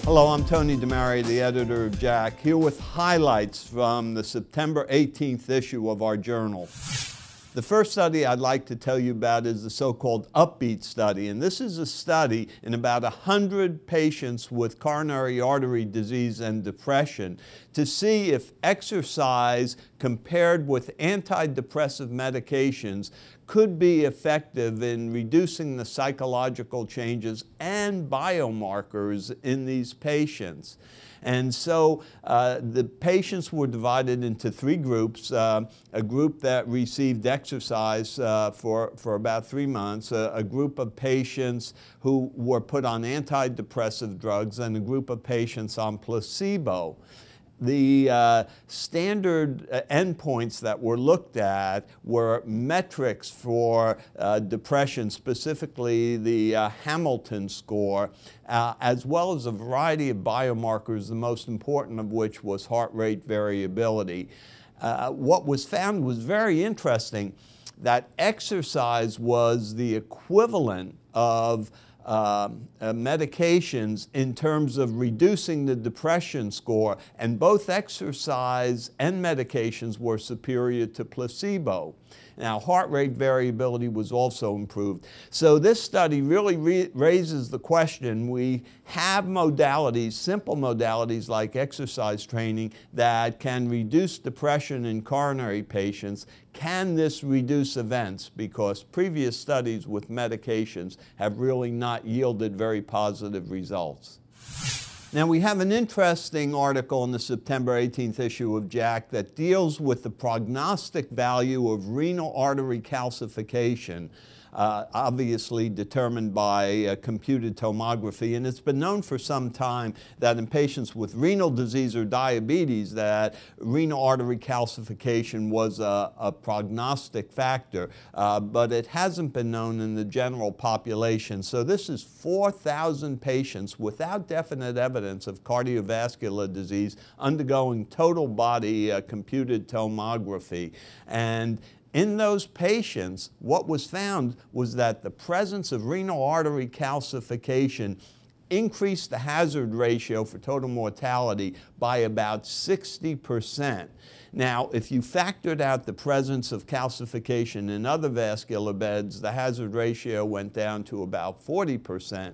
Hello, I'm Tony DeMaria, the editor of JACC, here with highlights from the September 18th issue of our journal. The first study I'd like to tell you about is the so-called UPBEAT study, and this is a study in about 100 patients with coronary artery disease and depression to see if exercise compared with antidepressive medications could be effective in reducing the psychological changes and biomarkers in these patients. And so the patients were divided into three groups. A group that received exercise for about 3 months, a group of patients who were put on antidepressive drugs, and a group of patients on placebo. The standard endpoints that were looked at were metrics for depression, specifically the Hamilton score, as well as a variety of biomarkers, the most important of which was heart rate variability. What was found was very interesting, that exercise was the equivalent of medications in terms of reducing the depression score, and both exercise and medications were superior to placebo. Now, heart rate variability was also improved. So this study really raises the question. We have modalities, simple modalities like exercise training, that can reduce depression in coronary patients. Can this reduce events? Because previous studies with medications have really not yielded very positive results. Now, we have an interesting article in the September 18th issue of JACC that deals with the prognostic value of renal artery calcification, obviously determined by computed tomography. And it's been known for some time that in patients with renal disease or diabetes, that renal artery calcification was a prognostic factor, but it hasn't been known in the general population. So this is 4,000 patients without definite evidence of cardiovascular disease undergoing total body computed tomography. And in those patients, what was found was that the presence of renal artery calcification increased the hazard ratio for total mortality by about 60%. Now, if you factored out the presence of calcification in other vascular beds, the hazard ratio went down to about 40%.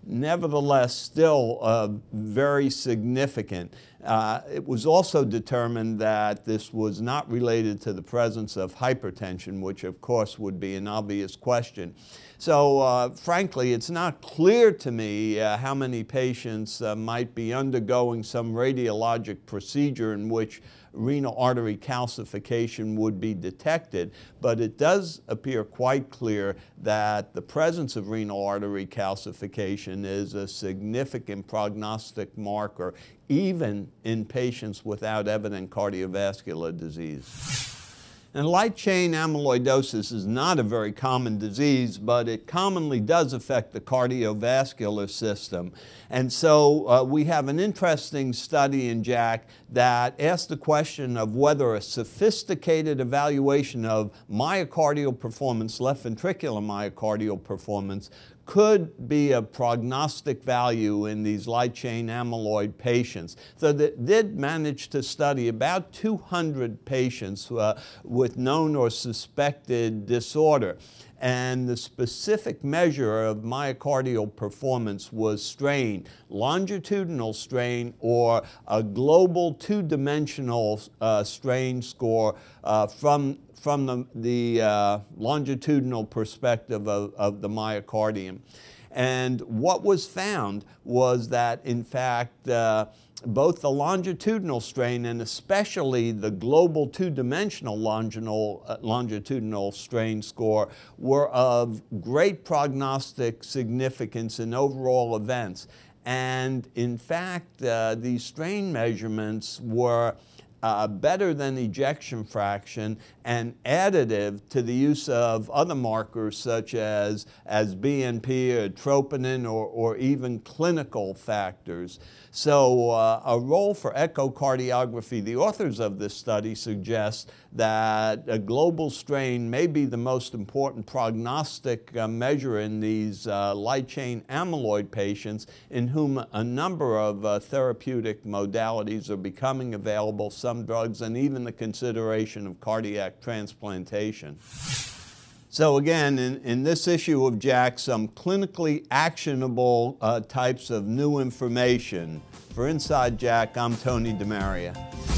Nevertheless, still very significant. It was also determined that this was not related to the presence of hypertension, which of course would be an obvious question. So frankly, it's not clear to me how many patients might be undergoing some radiologic procedure in which renal artery calcification would be detected, but it does appear quite clear that the presence of renal artery calcification is a significant prognostic marker, even in patients without evident cardiovascular disease. And light chain amyloidosis is not a very common disease, but it commonly does affect the cardiovascular system. And so we have an interesting study in JACC that asked the question of whether a sophisticated evaluation of myocardial performance, left ventricular myocardial performance, could be a prognostic value in these light chain amyloid patients. So they did manage to study about 200 patients with known or suspected disorder. And the specific measure of myocardial performance was strain, longitudinal strain, or a global two-dimensional strain score from the longitudinal perspective of the myocardium. And what was found was that, in fact, both the longitudinal strain and especially the global two-dimensional longitudinal strain score were of great prognostic significance in overall events. And in fact, these strain measurements were better than ejection fraction and additive to the use of other markers such as BNP or troponin or even clinical factors. So a role for echocardiography, the authors of this study suggest that a global strain may be the most important prognostic measure in these light chain amyloid patients in whom a number of therapeutic modalities are becoming available, some drugs, and even the consideration of cardiac transplantation. So again, in this issue of JACC, some clinically actionable types of new information. For Inside JACC, I'm Tony DeMaria.